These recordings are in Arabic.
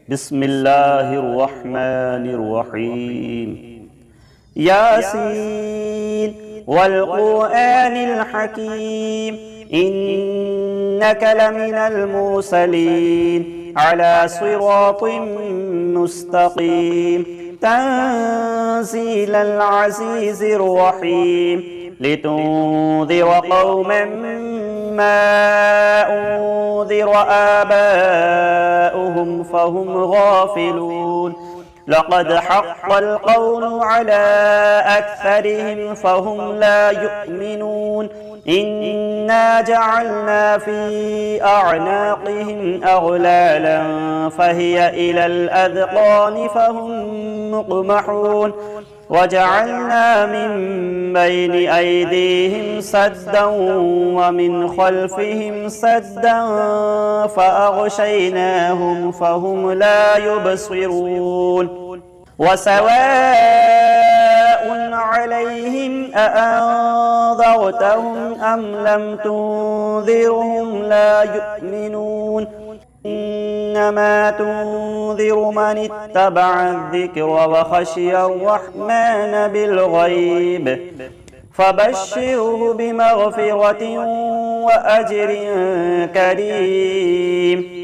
بسم الله الرحمن الرحيم. ياسين والقرآن الحكيم إنك لمن المرسلين على صراط مستقيم تنزيل العزيز الرحيم لتنذر قوما ما أنذر آباؤهم فهم غافلون لقد حق القول على أكثرهم فهم لا يؤمنون إنا جعلنا في أعناقهم أغلالا فهي إلى الأذقان فهم مقمحون وجعلنا من بين أيديهم سدا ومن خلفهم سدا فأغشيناهم فهم لا يبصرون وسواء عليهم أأنذرتهم أم لم تنذرهم لا يؤمنون إنما تنذر من اتبع الذكر وخشي الرحمن بالغيب فبشره بمغفرة وأجر كريم.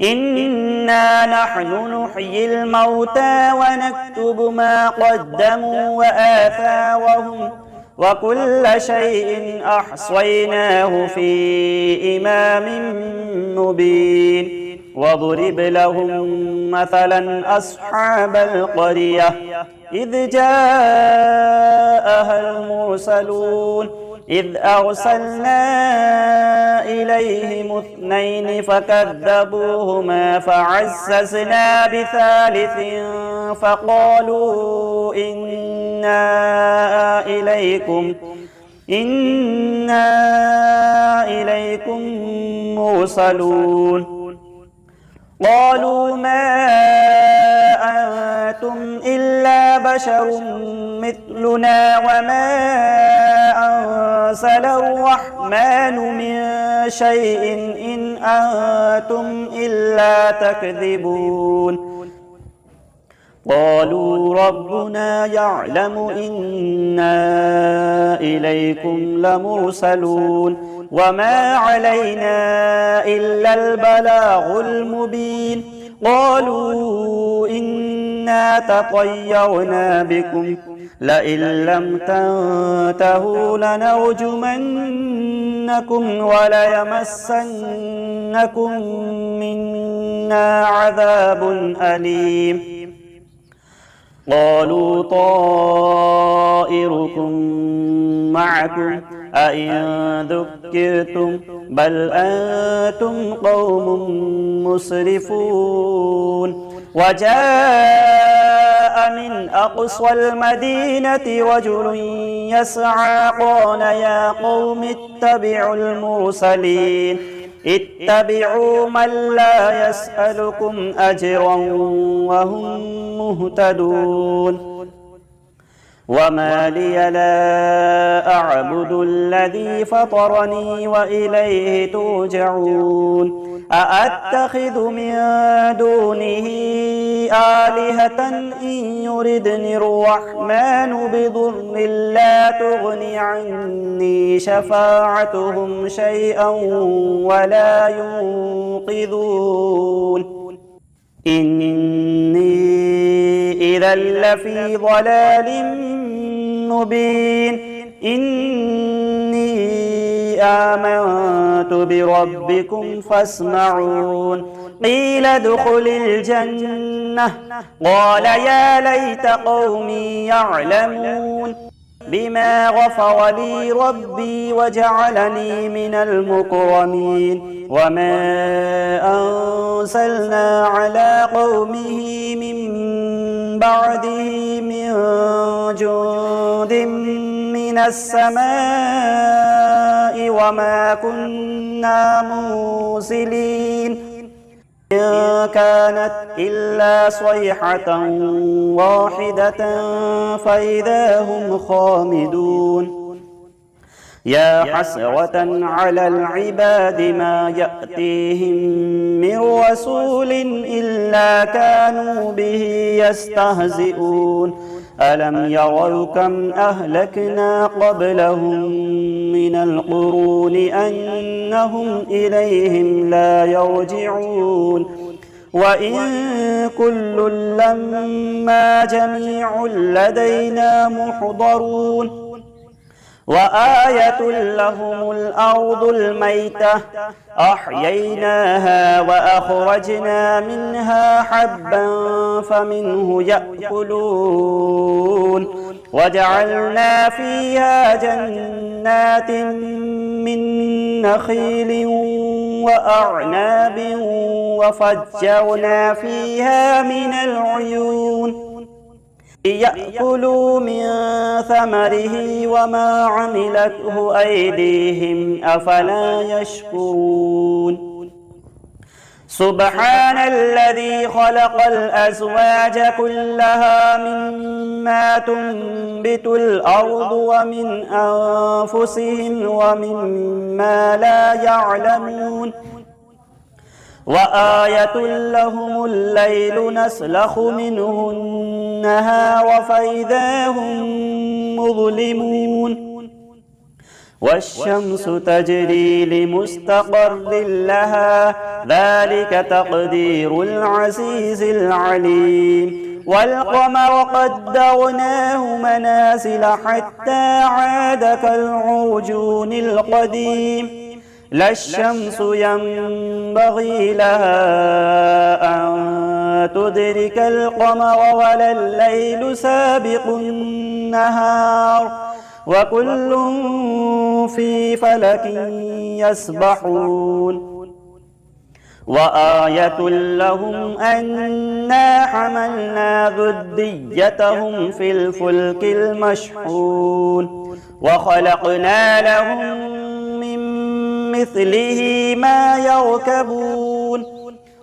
إنا نحن نحيي الموتى ونكتب ما قدموا وآثارهم وكل شيء أحصيناه في إمام مبين واضرب لهم مثلا أصحاب القرية إذ جاءها المرسلون إذ أرسلنا إليهم اثنين فكذبوهما فعززنا بثالث فقالوا إنا إليكم مرسلون قالوا ما أنتم إلا بشر مثلنا وما أنزل الرحمن من شيء إن أنتم إلا تكذبون قالوا ربنا يعلم إنا إليكم لمرسلون وما علينا إلا البلاغ المبين قالوا إنا تطيرنا بكم لئن لم تنتهوا لنرجمنكم وليمسنكم منا عذاب أليم قالوا طائركم معكم أئن ذكرتم بل أنتم قوم مسرفون وجاء من أقصى المدينة رجل يسعى قال يا قوم اتبعوا المرسلين اتبعوا من لا يسألكم أجرا وهم مهتدون وما لي لا أعبد الذي فطرني وإليه ترجعون أأتخذ من دونه آلهة إن يردني الرحمن بضر لا تغن عني شفاعتهم شيئا ولا ينقذون إني إذا لفي ضلال مبين إني آمنت بربكم فاسمعون قيل ادخل الجنة قال يا ليت قومي يعلمون بما غفر لي ربي وجعلني من المكرمين وما أنزلنا على قومه من بعده من جند من السماء وما كنا مرسلين إن كانت إلا صيحة واحدة فإذا هم خامدون يا حسرة على العباد ما يأتيهم من رسول إلا كانوا به يستهزئون ألم يروا كم أهلكنا قبلهم من القرون أنهم إليهم لا يرجعون وإن كل لما جميع لدينا محضرون وآية لهم الأرض الميتة أحييناها وأخرجنا منها حبا فمنه يأكلون وجعلنا فيها جنات من نخيل وأعناب وفجرنا فيها من العيون ليأكلوا من ثمره وما عملته أيديهم أفلا يشكرون سبحان الذي خلق الأزواج كلها مما تنبت الأرض ومن أنفسهم ومما لا يعلمون وآية لهم الليل نسلخ منه النهار فإذا هم مظلمون والشمس تجري لمستقر لها ذلك تقدير العزيز العليم والقمر قدرناه منازل حتى عاد كالعرجون القديم لا الشمس ينبغي لها أن تدرك القمر ولا الليل سابق النهار وكل في فلك يسبحون وآية لهم أنا حملنا ذريتهم في الفلك المشحون وخلقنا لهم مثله ما يركبون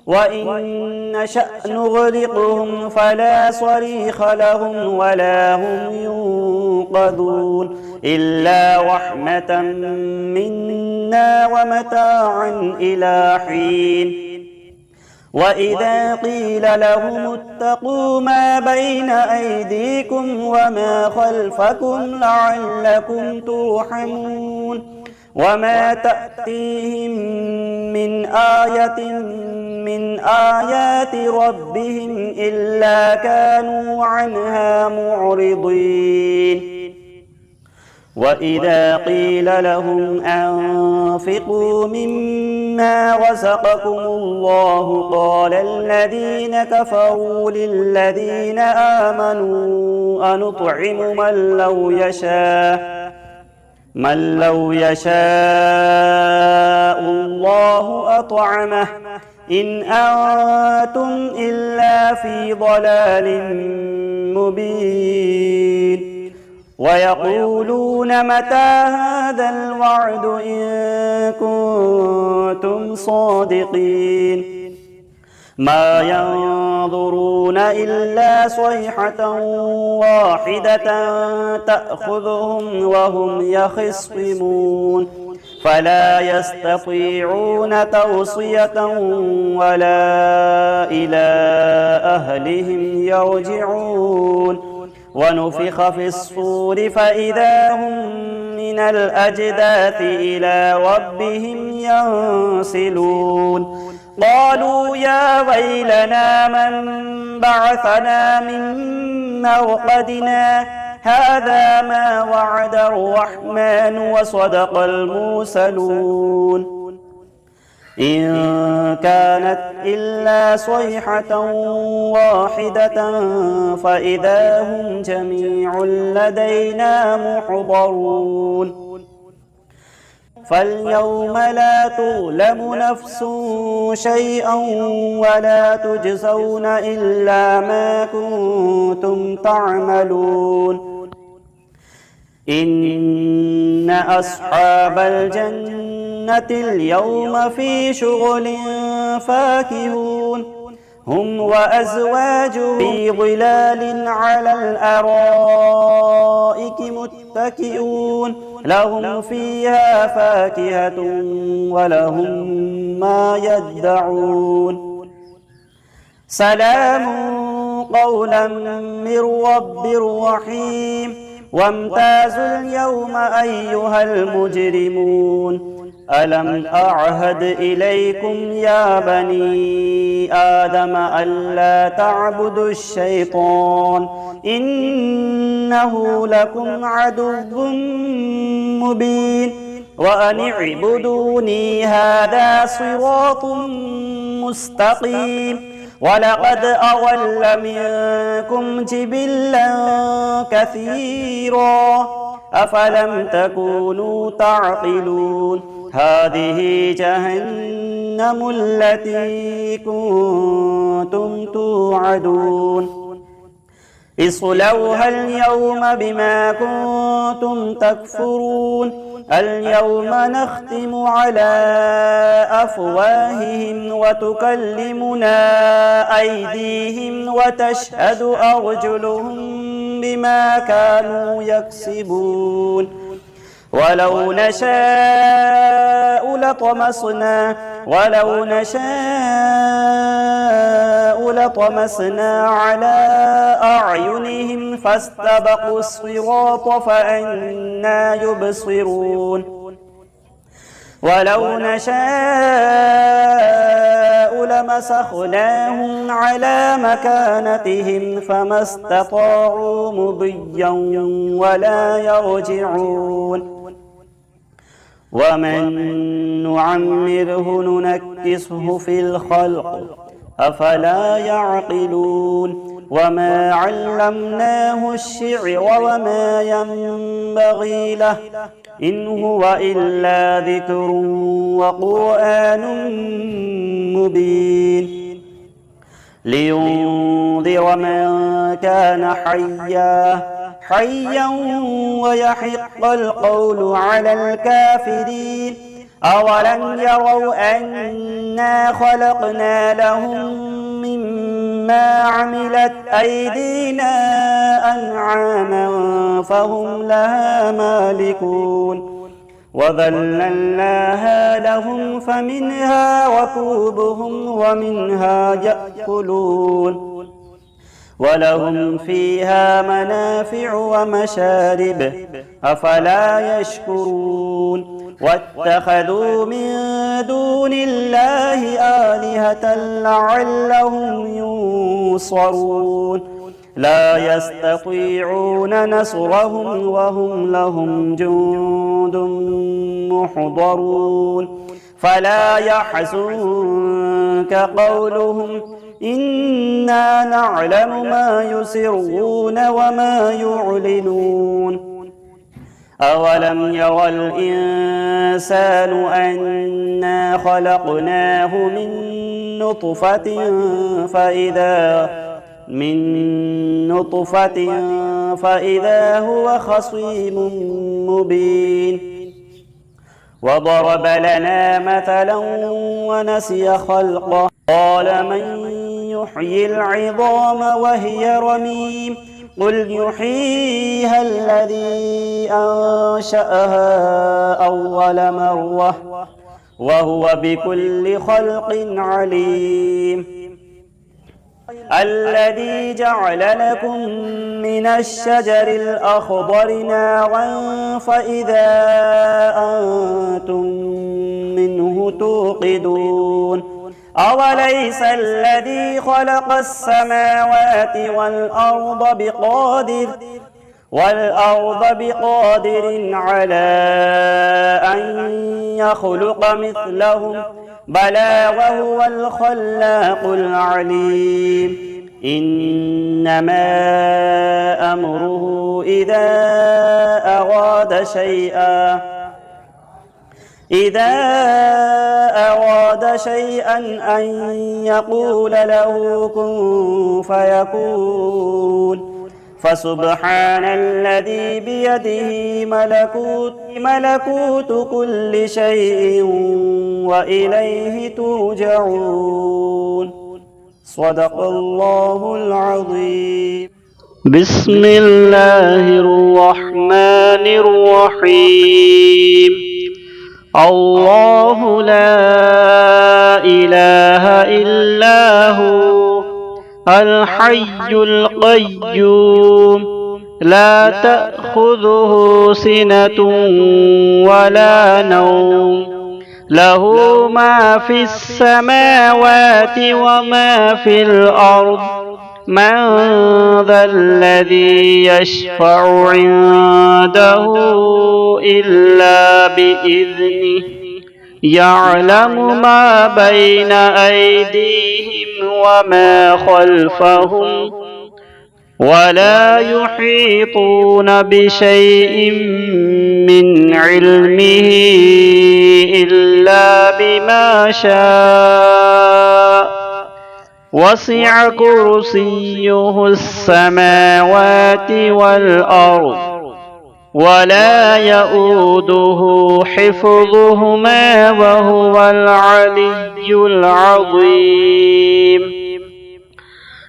وإن نشأ نغرقهم فلا صريخ لهم ولا هم ينقذون إلا رحمة منا ومتاعا إلى حين وإذا قيل لهم اتقوا ما بين أيديكم وما خلفكم لعلكم ترحمون وما تأتيهم من آية من آيات ربهم إلا كانوا عنها معرضين وإذا قيل لهم أنفقوا مما رزقكم الله قال الذين كفروا للذين آمنوا أنطعم من لو يشاء الله أطعمه إن أنتم إلا في ضلال مبين ويقولون متى هذا الوعد إن كنتم صادقين ما ينظرون إلا صيحة واحدة تأخذهم وهم يخصمون فلا يستطيعون توصية ولا إلى أهلهم يرجعون ونفخ في الصور فإذا هم من الأجداث إلى ربهم ينسلون قالوا يا ويلنا من بعثنا من مرقدنا هذا ما وعد الرحمن وصدق المرسلون إن كانت إلا صيحة واحدة فإذا هم جميع لدينا محضرون فاليوم لا تظلم نفس شيئا ولا تجزون إلا ما كنتم تعملون إن أصحاب الجنة اليوم في شغل فاكهون هم وأزواجهم في ظلال على الأرائك متكئون متكئون لهم فيها فاكهة ولهم ما يدعون سلام قولا من رب رحيم وامتازوا اليوم أيها المجرمون ألم أعهد إليكم يا بني آدم ألا تعبدوا الشيطان إنه لكم عدو مبين وأن اعبدوني هذا صراط مستقيم ولقد أضل منكم جبلا كثيرا أفلم تكونوا تعقلون هذه جهنم التي كنتم توعدون اصلوها اليوم بما كنتم تكفرون اليوم نختم على أفواههم وتكلمنا أيديهم وتشهد أرجلهم بما كانوا يكسبون ولو نشاء لطمسنا على أعينهم فاستبقوا الصراط فأنى يبصرون ولو نشاء لمسخناهم على مكانتهم فما استطاعوا مضيا ولا يرجعون ومن نعمره ننكسه في الخلق أفلا يعقلون وما علمناه الشعر وما ينبغي له إن هو إلا ذكر وقرآن مبين لينذر من كان حيا ويحق القول على الكافرين أولم يروا أنا خلقنا لهم مما عملت أيدينا أنعاما فهم لها مالكون وذللناها لهم فمنها ركوبهم ومنها يأكلون ولهم فيها منافع ومشارب أفلا يشكرون واتخذوا من دون الله آلهة لعلهم ينصرون لا يستطيعون نصرهم وهم لهم جند محضرون فلا يحزنك قولهم إنا نعلم ما يسرون وما يعلنون أولم ير الإنسان أنا خلقناه من نطفة فإذا هو خصيم مبين وضرب لنا مثلا ونسي خلقه قال من يحيي العظام وهي رميم قل يحييها الذي أنشأها أول مرة وهو بكل خلق عليم الذي جعل لكم من الشجر الأخضر نارا فإذا أنتم منه توقدون أوليس الذي خلق السماوات والأرض بقادر على أن يخلق مثلهم بلى وهو الخلاق العليم إنما أمره إذا أراد شيئا أن يقول له كن فيكون فسبحان الذي بيده ملكوت كل شيء وإليه ترجعون صدق الله العظيم. بسم الله الرحمن الرحيم. الله لا إله إلا هو الحي القيوم لا تأخذه سنة ولا نوم له ما في السماوات وما في الأرض من ذا الذي يشفع عنده إلا بإذنه يعلم ما بين أيديهم وما خلفهم ولا يحيطون بشيء من علمه إلا بما شاء وسع كرسيه السماوات والأرض ولا يؤوده حفظهما وهو العلي العظيم.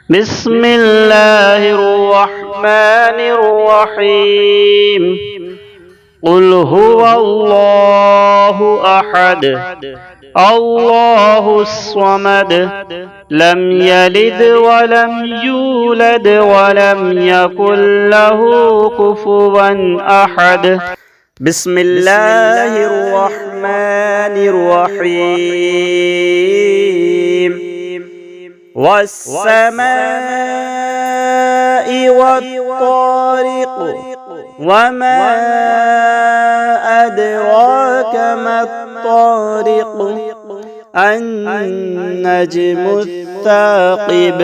بسم الله الرحمن الرحيم. قل هو الله أحد الله الصمد لم يلد ولم يولد ولم يكن له كفوا أحد. بسم الله الرحمن الرحيم. والسماء والطارق وما أدراك ما الطارق النجم الثاقب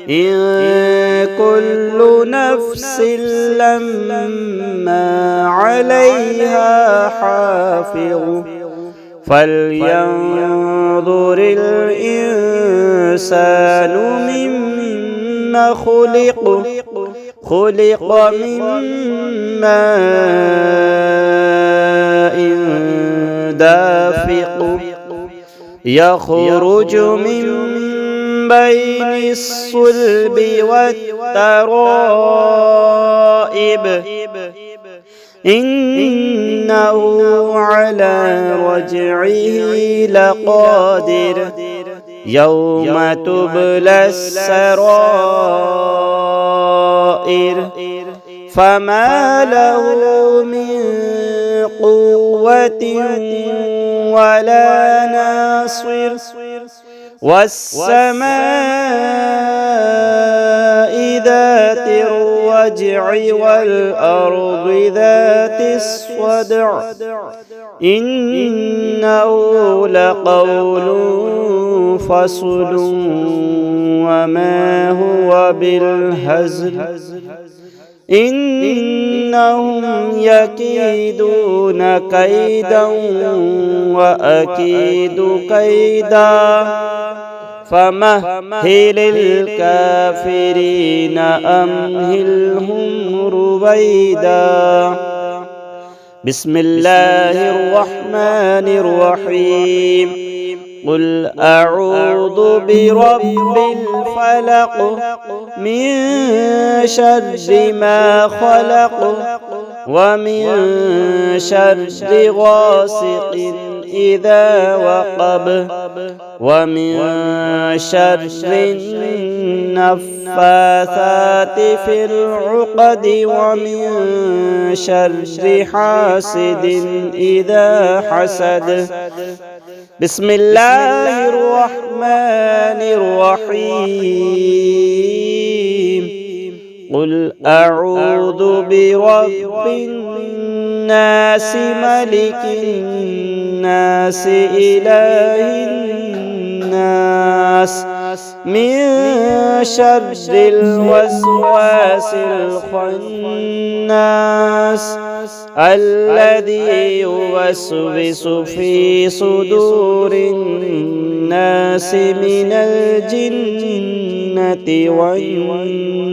إن كل نفس لما عليها حافظ فلينظر الإنسان مما خلق من ماء دافق يخرج من بين الصلب والترائب إنه على رجعه لقادر يوم تبلى السرائر فما له من قوة ولا ناصر والسماء ذات الرجع والأرض ذات الصدع إنه لقول فصل وما هو بالهزل إنهم يكيدون كيدا وأكيد كيدا فمهل الكافرين أمهلهم رويدا. بسم الله الرحمن الرحيم. قل أعوذ برب الفلق من شر ما خلق ومن شر غاسق إذا وقب ومن شر النفاثات في العقد ومن شر حاسد إذا حسد. بسم الله الرحمن الرحيم. قل أعوذ برب الناس ملك الناس إله الناس من شر الوسواس الخناس الذي يوسوس في صدور الناس من الجنة والناس.